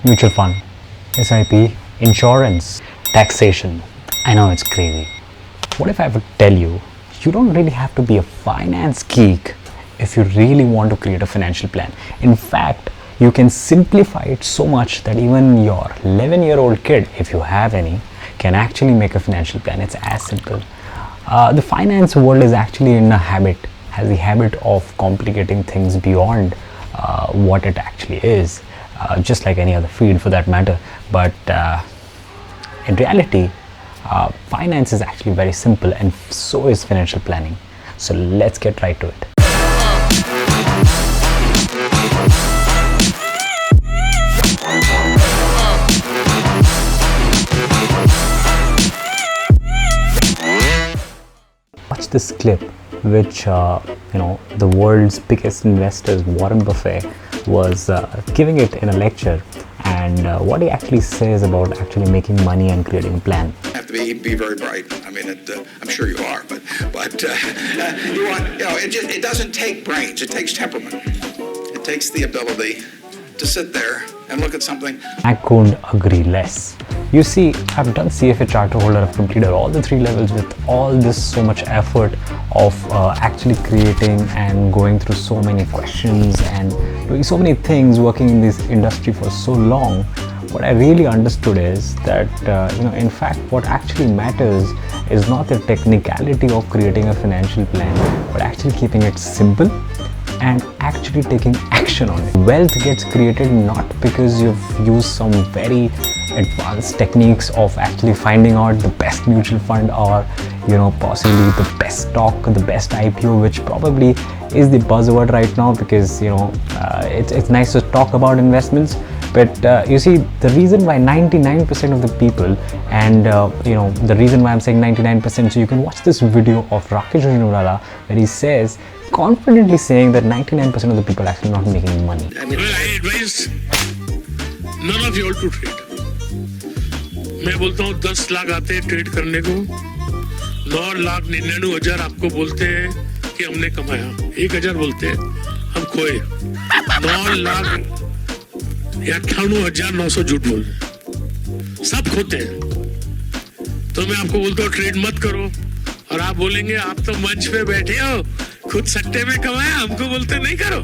mutual fund, SIP, insurance, taxation. I know it's crazy. What if I would tell you, you don't really have to be a finance geek if you really want to create a financial plan. In fact, you can simplify it so much that even your 11-year-old kid, if you have any, can actually make a financial plan. It's as simple. The finance world is actually has the habit of complicating things beyond what it actually is, just like any other field for that matter. But in reality, finance is actually very simple, and so is financial planning. So let's get right to it. Watch this clip, which the world's biggest investors, Warren Buffett, was giving it in a lecture, and what he actually says about actually making money and creating a plan. You have to be very bright. I mean, I'm sure you are, but it doesn't take brains. It takes temperament. It takes the ability to sit there and look at something. I couldn't agree less. You see, I've done CFA charter holder, I've completed all the 3 levels with all this so much effort of actually creating and going through so many questions and doing so many things, working in this industry for so long. What I really understood is that, in fact, what actually matters is not the technicality of creating a financial plan, but actually keeping it simple and actually taking action on it. Wealth gets created not because you've used some very advanced techniques of actually finding out the best mutual fund or possibly the best stock, the best IPO, which probably is the buzzword right now because it's nice to talk about investments. But you see, the reason why 99% of the people, and the reason why I'm saying 99%, so you can watch this video of Rakesh Jhunjhunwala where he says, confidently saying that 99% of the people are actually not making money. Well, I advise none of you all to trade. मैं बोलता हूँ 10 लाख आते हैं trade करने को, 9,99,000 आपको बोलते हैं कि हमने कमाया, 1,000 बोलते हैं हम खोए, 9,98,900 झूठ बोल रहे, सब खोते हैं। तो मैं आपको बोलता हूँ ट्रेड मत करो, और आप बोलेंगे आप तो मंच पे बैठे हो, खुद सट्टे में कमाया, हमको बोलते नहीं करो।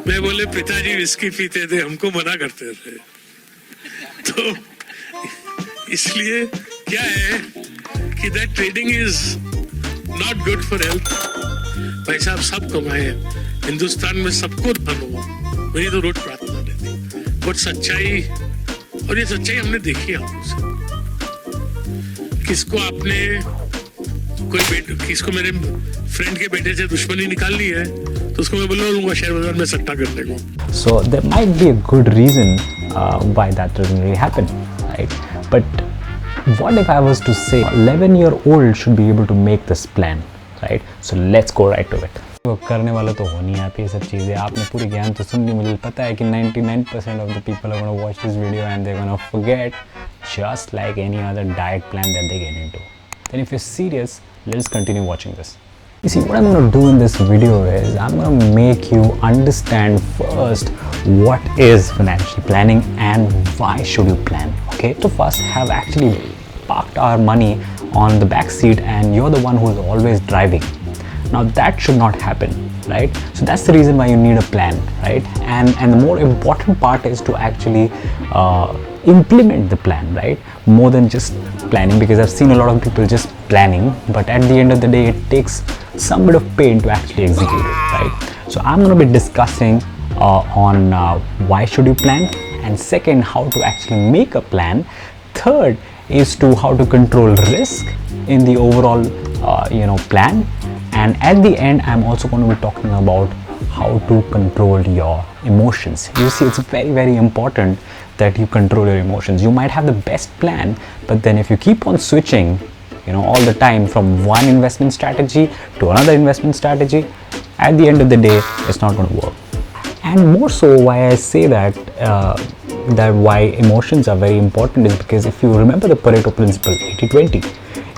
मैं बोले पिताजी विस्की पीते थे, हमको मना करते थे। तो इसलिए क्या है कि that trading is not good for health. पैसा आप सब कमाए, हिंदुस्तान में सबको धन हो, मेरी तो रोज प्रार्थना रहती। बट सच्चाई, और ये सच्चाई हमने देखी आंखों से। किसको आपने किसको मेरे फ्रेंड के बेटे से दुश्मनी निकाल ली है, तो उसको मैं बोलूँगा लूँगा शेयर बाजार में सट्टा करने को। So there might be a good reason why that doesn't really happen, right? But what if I was to say 11-year-old should be able to make this plan, right? So let's go right to it. तो करने वाला तो हो नहीं आप ये सब चीज़ें, आपने पूरी ज्ञान तो सुन ली, मुझे पता है कि 99% of the people are going to watch this video and they're going to forget, just like any other diet plan that they get into. Then if you're serious, let's continue watching this. You see, what I'm going to do in this video is I'm going to make you understand first what is financial planning and why should you plan. Okay, so first have actually parked our money on the back seat and you're the one who's always driving. Now that should not happen, right? So that's the reason why you need a plan, right? And the more important part is to actually implement the plan, right? More than just planning, because I've seen a lot of people just planning, but at the end of the day it takes some bit of pain to actually execute it, right? So I'm going to be discussing on why should you plan, and second, how to actually make a plan. Third is to how to control risk in the overall plan, and at the end I'm also going to be talking about how to control your emotions. You see, it's very, very important that you control your emotions. You might have the best plan, but then if you keep on switching all the time from one investment strategy to another investment strategy, at the end of the day it's not going to work. And more so, why I say that why emotions are very important is because if you remember the Pareto principle 80-20,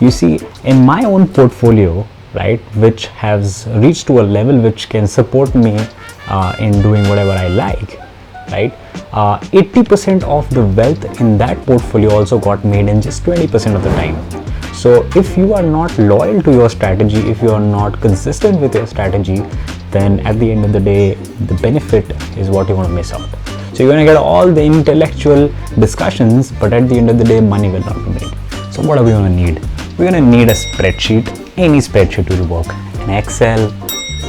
you see in my own portfolio, right, which has reached to a level which can support me in doing whatever I like, right? 80% of the wealth in that portfolio also got made in just 20% of the time. So if you are not loyal to your strategy, if you are not consistent with your strategy, then at the end of the day, the benefit is what you're going to miss out. So you're going to get all the intellectual discussions, but at the end of the day, money will not be made. So what are we going to need? We're going to need a spreadsheet. Any spreadsheet will work. An Excel,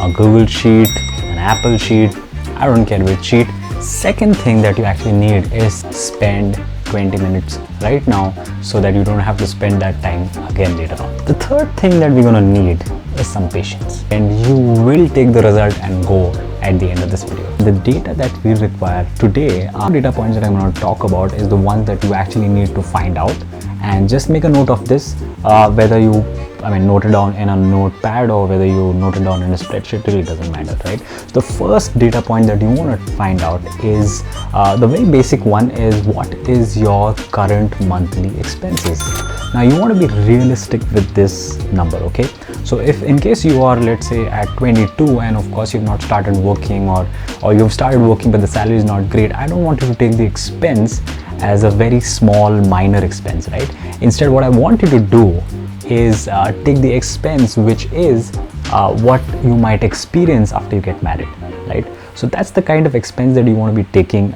a Google Sheet, an Apple Sheet, I don't care which sheet. Second thing that you actually need is spend 20 minutes right now so that you don't have to spend that time again later on. The third thing that we're going to need is some patience, and you will take the result and go at the end of this video. The data that we require today, our data points that I'm going to talk about is the ones that you actually need to find out. And just make a note of this, whether you note it down in a notepad or whether you note it down in a spreadsheet, really doesn't matter, right? So the first data point that you want to find out is the very basic one is what is your current monthly expenses. Now you want to be realistic with this number, okay? So if in case you are, let's say, at 22 and of course you've not started working, or you've started working but the salary is not great, I don't want you to take the expense as a very small minor expense, right? Instead, what I want you to do is take the expense which is what you might experience after you get married, right? So that's the kind of expense that you want to be taking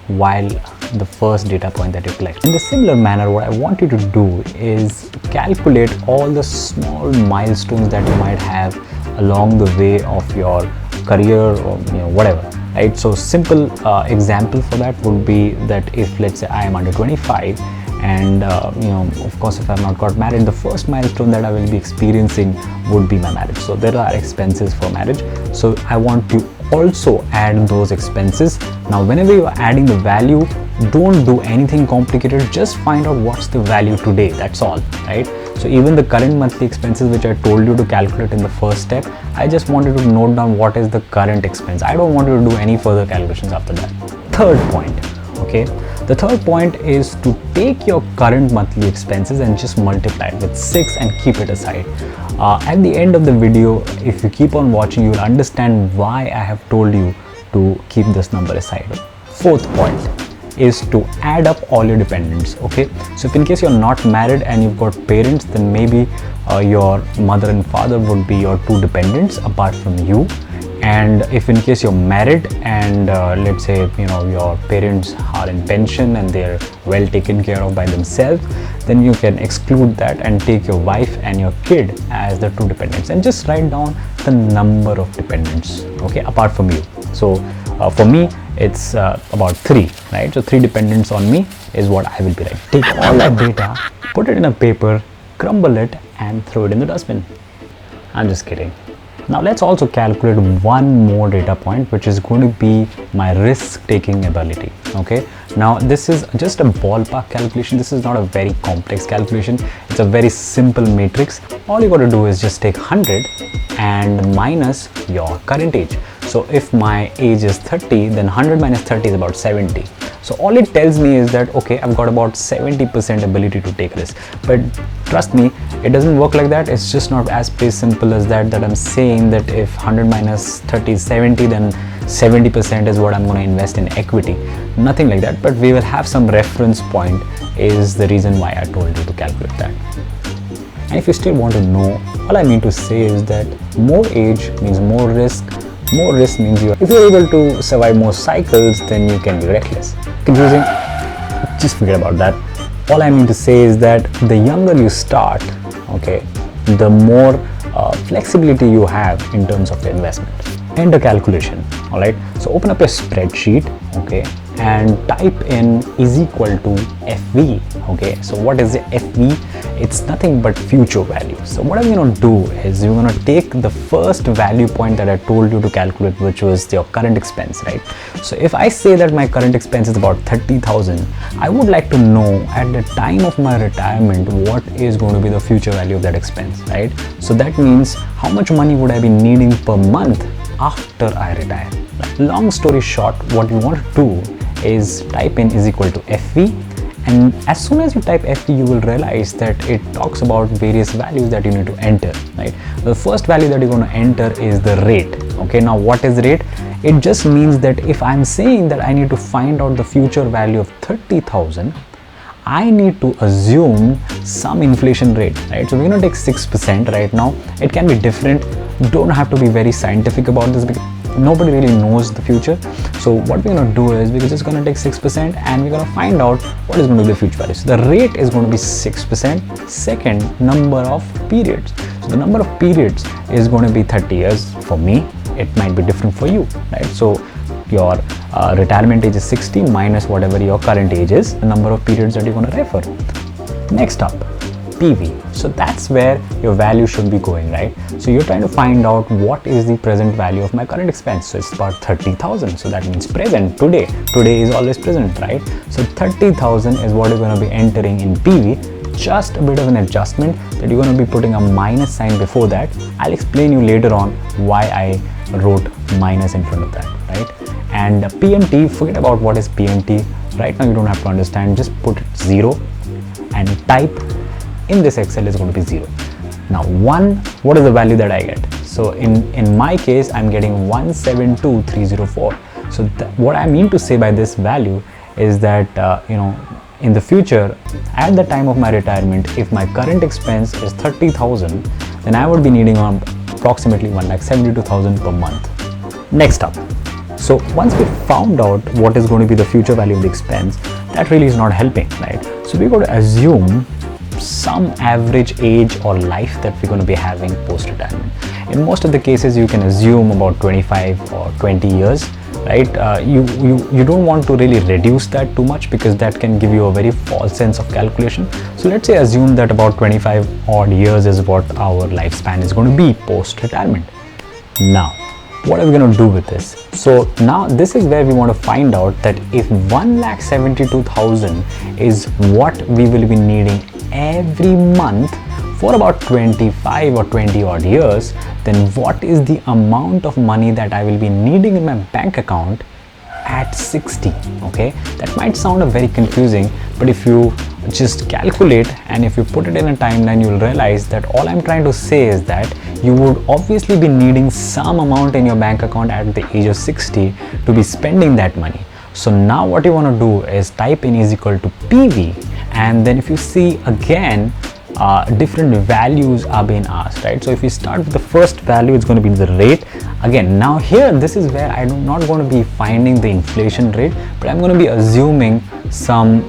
while the first data point that you collect. In the similar manner, what I want you to do is calculate all the small milestones that you might have along the way of your career or whatever, right? So simple example for that would be that if, let's say, I am under 25 and of course if I have not got married, the first milestone that I will be experiencing would be my marriage. So there are expenses for marriage, so I want to also add those expenses. Now whenever you are adding the value, don't do anything complicated, just find out what's the value today, that's all, right? So even the current monthly expenses which I told you to calculate in the first step, I just wanted to note down what is the current expense. I don't want you to do any further calculations after that. Third point, okay, the third point is to take your current monthly expenses and just multiply it with 6 and keep it aside. At the end of the video, if you keep on watching, you will understand why I have told you to keep this number aside. Fourth point is to add up all your dependents, okay? So if in case you're not married and you've got parents, then maybe your mother and father would be your two dependents apart from you. And if in case you're married and let's say your parents are in pension and they're well taken care of by themselves, then you can exclude that and take your wife and your kid as the two dependents and just write down the number of dependents, okay, apart from you. So for me it's about 3, right? So 3 dependents on me is what I will be writing. Take all that data, put it in a paper, crumble it and throw it in the dustbin. I'm just kidding. Now let's also calculate one more data point, which is going to be my risk taking ability, okay? Now this is just a ballpark calculation. This is not a very complex calculation. It's a very simple matrix. All you got to do is just take 100 and minus your current age. So if my age is 30, then 100 minus 30 is about 70. So all it tells me is that, okay, I've got about 70% ability to take risk. But trust me, it doesn't work like that. It's just not as simple as that I'm saying that if 100 minus 30 is 70, then 70% is what I'm going to invest in equity. Nothing like that, but we will have some reference point is the reason why I told you to calculate that. And if you still want to know, all I mean to say is that more age means more risk. More risk means if you're able to survive more cycles, then you can be reckless. Confusing? Just forget about that. All I mean to say is that the younger you start, okay, the more flexibility you have in terms of the investment. Enter calculation, all right? So open up a spreadsheet, okay, and type in is equal to FV, okay? So what is the FV? It's nothing but future value. So what I'm going to do is you're going to take the first value point that I told you to calculate, which was your current expense, right? So if I say that my current expense is about 30,000, I would like to know at the time of my retirement what is going to be the future value of that expense, right? So that means how much money would I be needing per month after I retire. Long story short, what you want to do is type in is equal to FV, and as soon as you type FV, you will realize that it talks about various values that you need to enter, right? The first value that you're going to enter is the rate, okay? Now what is rate? It just means that if I'm saying that I need to find out the future value of 30,000, I need to assume some inflation rate, right? So we're going to take 6% right now. It can be different. Don't have to be very scientific about this because nobody really knows the future. So what we're going to do is we're just going to take 6% and we're going to find out what is going to be the future value. So the rate is going to be 6%. Second, number of periods. So the number of periods is going to be 30 years for me. It might be different for you, right? So your retirement age is 60 minus whatever your current age is, the number of periods that you're going to refer. Next up, PV. So that's where your value should be going, right? So you're trying to find out what is the present value of my current expense. So it's about 30,000. So that means present, today. Today is always present, right? So 30,000 is what you're going to be entering in PV. Just a bit of an adjustment that you're going to be putting a minus sign before that. I'll explain you later on why I wrote minus in front of that, right? And PMT, forget about what is PMT. Right now you don't have to understand, just put 0 and type in this Excel is going to be 0. Now 1, what is the value that I get? So in my case, I'm getting 172304. So what I mean to say by this value is that, in the future, at the time of my retirement, if my current expense is 30,000, then I would be needing approximately 1,72,000 per month. Next up, so once we found out what is going to be the future value of the expense, that really is not helping, right? So we're going to assume some average age or life that we're going to be having post-retirement. In most of the cases, you can assume about 25 or 20 years, right? You don't want to really reduce that too much because that can give you a very false sense of calculation. So let's say assume that about 25 odd years is what our lifespan is going to be post-retirement. Now, what are we going to do with this? So now this is where we want to find out that if 1,72,000 is what we will be needing every month for about 25 or 20 odd years, then what is the amount of money that I will be needing in my bank account at 60? Okay, that might sound very confusing, but if you just calculate and if you put it in a timeline, you'll realize that all I'm trying to say is that you would obviously be needing some amount in your bank account at the age of 60 to be spending that money. So now what you want to do is type in is equal to PV, and then if you see again different values are being asked, right? So if you start with the first value, it's going to be the rate. Again, now here this is where I'm not going to be finding the inflation rate, but I'm going to be assuming some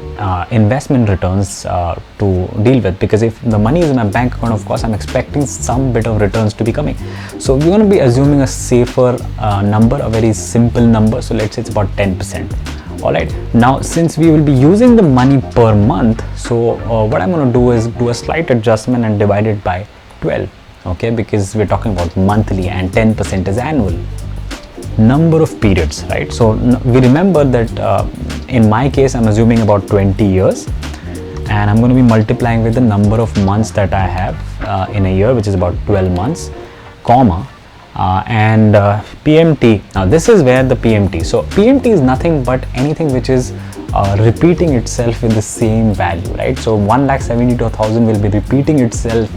investment returns to deal with, because if the money is in my bank account, of course I'm expecting some bit of returns to be coming. So we're going to be assuming a safer number, a very simple number. So let's say it's about 10%. Alright, now since we will be using the money per month, so what I'm going to do is do a slight adjustment and divide it by 12, okay, because we're talking about monthly and 10% is annual. Number of periods, right? So we remember that in my case I'm assuming about 20 years, and I'm going to be multiplying with the number of months that I have in a year, which is about 12 months, comma, and PMT. Now this is where the PMT, so PMT is nothing but anything which is repeating itself with the same value, right? So 1,72,000 will be repeating itself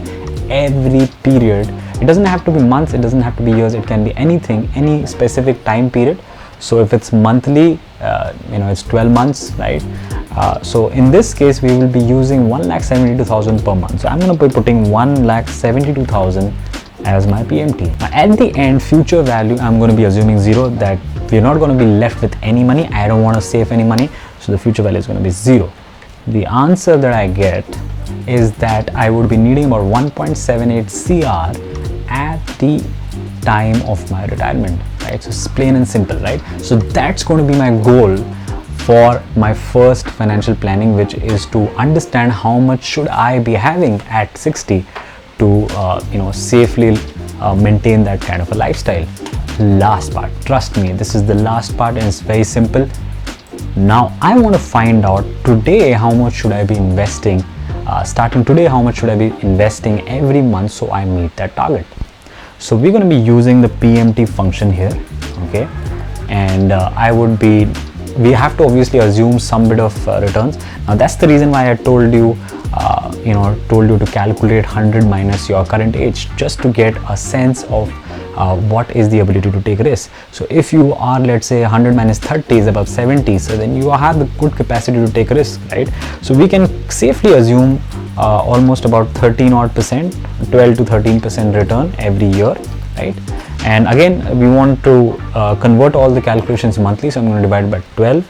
every period. It doesn't have to be months, it doesn't have to be years, it can be anything, any specific time period. So if it's monthly, it's 12 months, right? So in this case we will be using 1,72,000 per month. So I'm going to be putting 1,72,000 as my PMT. Now at the end, future value, I'm going to be assuming 0, that we're not going to be left with any money. I don't want to save any money, so the future value is going to be 0. The answer that I get is that I would be needing about 1.78 CR at the time of my retirement, right? So it's plain and simple, right? So that's going to be my goal for my first financial planning, which is to understand how much should I be having at 60 to safely maintain that kind of a lifestyle. Last part, trust me, this is the last part and it's very simple. Now I want to find out today how much should I be investing, starting today how much should I be investing every month so I meet that target. So we're going to be using the PMT function here, okay, and we have to obviously assume some bit of returns. Now that's the reason why I told you to calculate 100 minus your current age, just to get a sense of what is the ability to take risks. So if you are, let's say 100 minus 30 is about 70, so then you have the good capacity to take risks, right? So we can safely assume almost about 13 odd percent, 12 to 13% return every year, right? And again, we want to convert all the calculations monthly, so I'm going to divide by 12,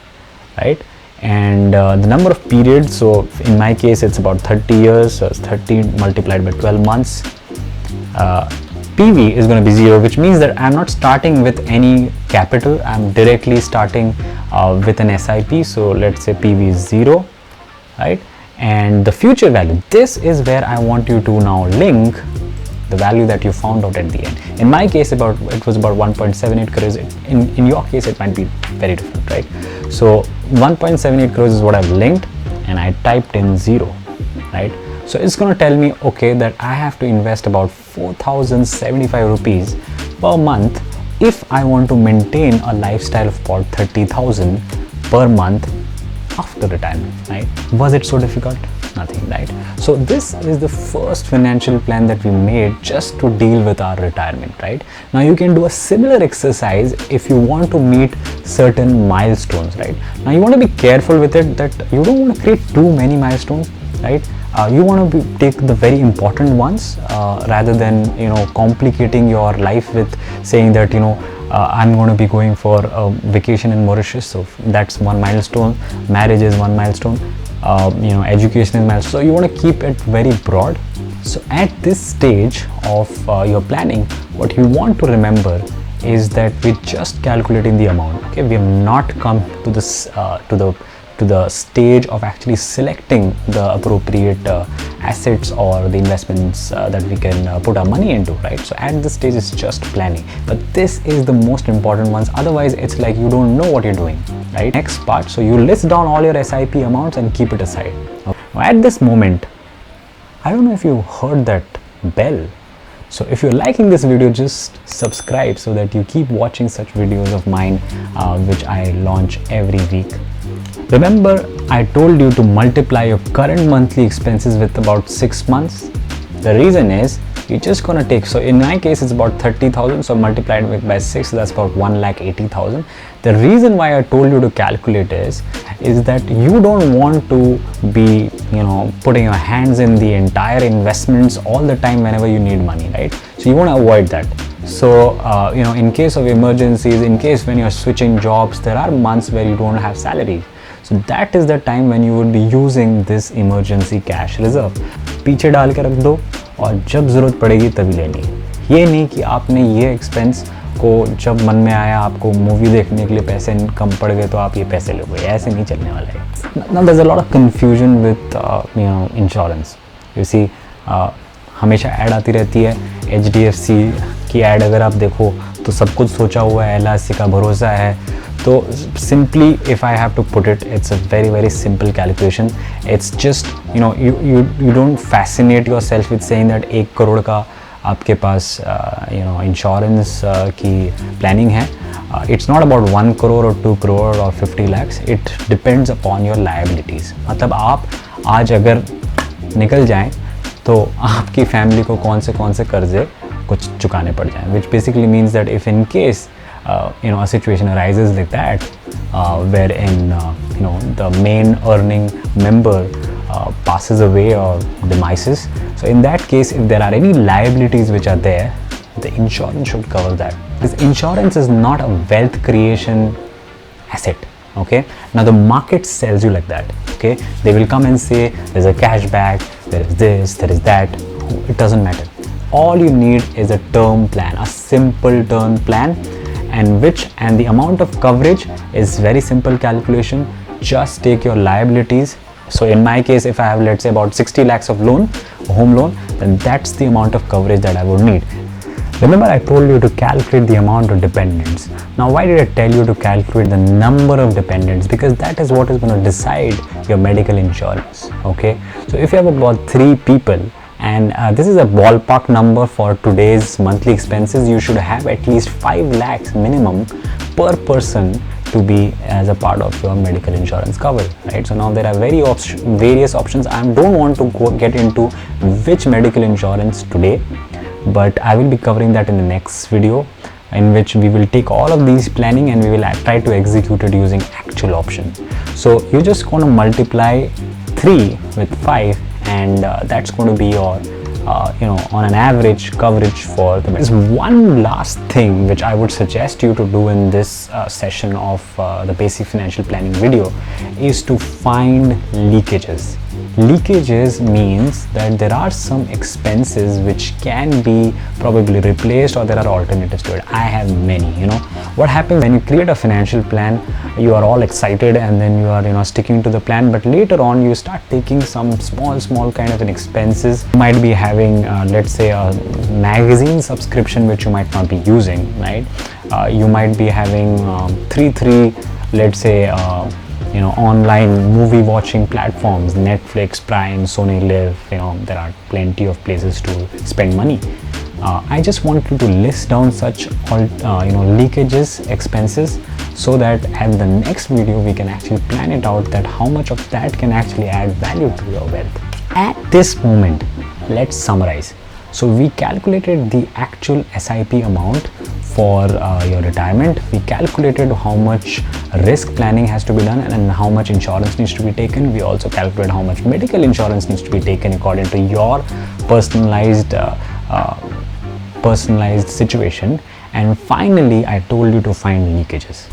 right? And the number of periods, so in my case it's about 30 years, so it's 30 multiplied by 12 months. PV is going to be 0, which means that I'm not starting with any capital, I'm directly starting with an SIP. So let's say PV is 0, right? And the future value, this is where I want you to now link the value that you found out at the end. In my case, it was about 1.78 crores. In your case, it might be very different, right? So 1.78 crores is what I've linked, and I typed in 0, right? So it's going to tell me, okay, that I have to invest about 4,075 rupees per month if I want to maintain a lifestyle of about 30,000 per month after retirement, right? Was it so difficult? Nothing, right? So this is the first financial plan that we made just to deal with our retirement, right? Now you can do a similar exercise if you want to meet certain milestones, right? Now you want to be careful with it that you don't want to create too many milestones, right? You want to take the very important ones rather than, you know, complicating your life with saying that, you know, I'm going to be going for a vacation in Mauritius, so that's one milestone. Marriage is one milestone. You know, education is milestone. So you want to keep it very broad. So at this stage of your planning, what you want to remember is that we're just calculating the amount. Okay, we have not come to this to the stage of actually selecting the appropriate assets or the investments that we can put our money into, right? So at this stage it's just planning, but this is the most important ones. Otherwise it's like you don't know what you're doing, right? Next part, so you list down all your SIP amounts and keep it aside. Okay. At this moment, I don't know if you heard that bell. So if you're liking this video, just subscribe so that you keep watching such videos of mine which I launch every week. Remember, I told you to multiply your current monthly expenses with about 6 months. The reason is you're just gonna take, so in my case it's about 30,000, so multiplied with by 6, so that's about 1,80,000. The reason why I told you to calculate is that you don't want to be, you know, putting your hands in the entire investments all the time whenever you need money, right? So you want to avoid that. So you know, in case of emergencies, in case when you're switching jobs, there are months where you don't have salary. So that is the time when you would be using this emergency cash reserve. पीछे डाल के रख दो और जब ज़रूरत पड़ेगी तभी लेनी। ये नहीं कि आपने ये एक्सपेंस को जब मन में आया आपको मूवी देखने के लिए पैसे कम पड़ गए तो आप ये पैसे लोगे, ऐसे नहीं चलने वाला है। Now there's a lot of confusion with you know, insurance. You see, हमेशा ऐड आती रहती है। HDFC की ऐड अगर आप देखो तो सब कुछ सोचा हुआ है, LIC का भरोसा है। तो simply if I have to put it, it's a very simple calculation. It's just, you know, you don't fascinate yourself with saying that 1 crore का आपके पास you know, इंश्योरेंस की प्लानिंग है. It's not about 1 crore or 2 crore or 50 lakhs. It depends upon your liabilities. मतलब आप आज अगर निकल जाएं तो आपकी फैमिली को कौन से कर्जे कुछ चुकाने पड़ जाएं, which basically means that if in case you know, a situation arises like that wherein you know, the main earning member passes away or demises, so in that case if there are any liabilities which are there, the insurance should cover that. This insurance is not a wealth creation asset. Okay, now the market sells you like that. Okay, they will come and say there's a cashback, there is this, there is that. It doesn't matter. All you need is a term plan, a simple term plan, and the amount of coverage is very simple calculation. Just take your liabilities. So in my case, if I have, let's say, about 60 lakhs of loan, home loan, then that's the amount of coverage that I would need. Remember, I told you to calculate the amount of dependents. Now, why did I tell you to calculate the number of dependents? Because that is what is going to decide your medical insurance. Okay, so if you have about 3 people, and this is a ballpark number for today's monthly expenses, you should have at least 5 lakhs minimum per person to be as a part of your medical insurance cover, right? So now there are various options. I don't want to get into which medical insurance today, but I will be covering that in the next video, in which we will take all of these planning and we will try to execute it using actual options. So you're just going to multiply 3 with 5, and that's going to be your on an average coverage for the. There's one last thing which I would suggest you to do in this session of the basic financial planning video, is to find leakages. Leakages means that there are some expenses which can be probably replaced, or there are alternatives to it. I have many. What happens when you create a financial plan, you are all excited and then you are sticking to the plan, but later on you start taking some small kind of an expenses. You might be having let's say a magazine subscription which you might not be using, right? You might be having three let's say online movie watching platforms, Netflix, Prime, Sony Live. There are plenty of places to spend money. I just want you to list down such leakages, expenses, so that at the next video we can actually plan it out, that how much of that can actually add value to your wealth. At this moment, let's summarize. So we calculated the actual SIP amount for your retirement. We calculated how much risk planning has to be done and how much insurance needs to be taken. We also calculated how much medical insurance needs to be taken according to your personalized situation. And finally, I told you to find leakages.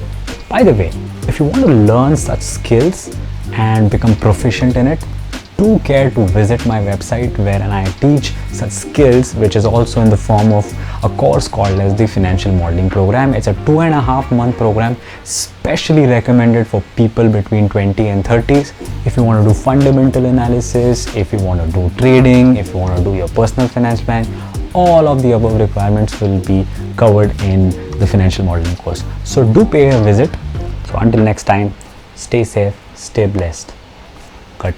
By the way, if you want to learn such skills and become proficient in it, do care to visit my website, where I teach such skills, which is also in the form of a course called as the Financial Modeling Program. It's a 2.5-month program, specially recommended for people between 20 and 30s. If you want to do fundamental analysis, if you want to do trading, if you want to do your personal finance plan, all of the above requirements will be covered in the Financial Modeling course. So do pay a visit. So until next time, stay safe, stay blessed. Cut.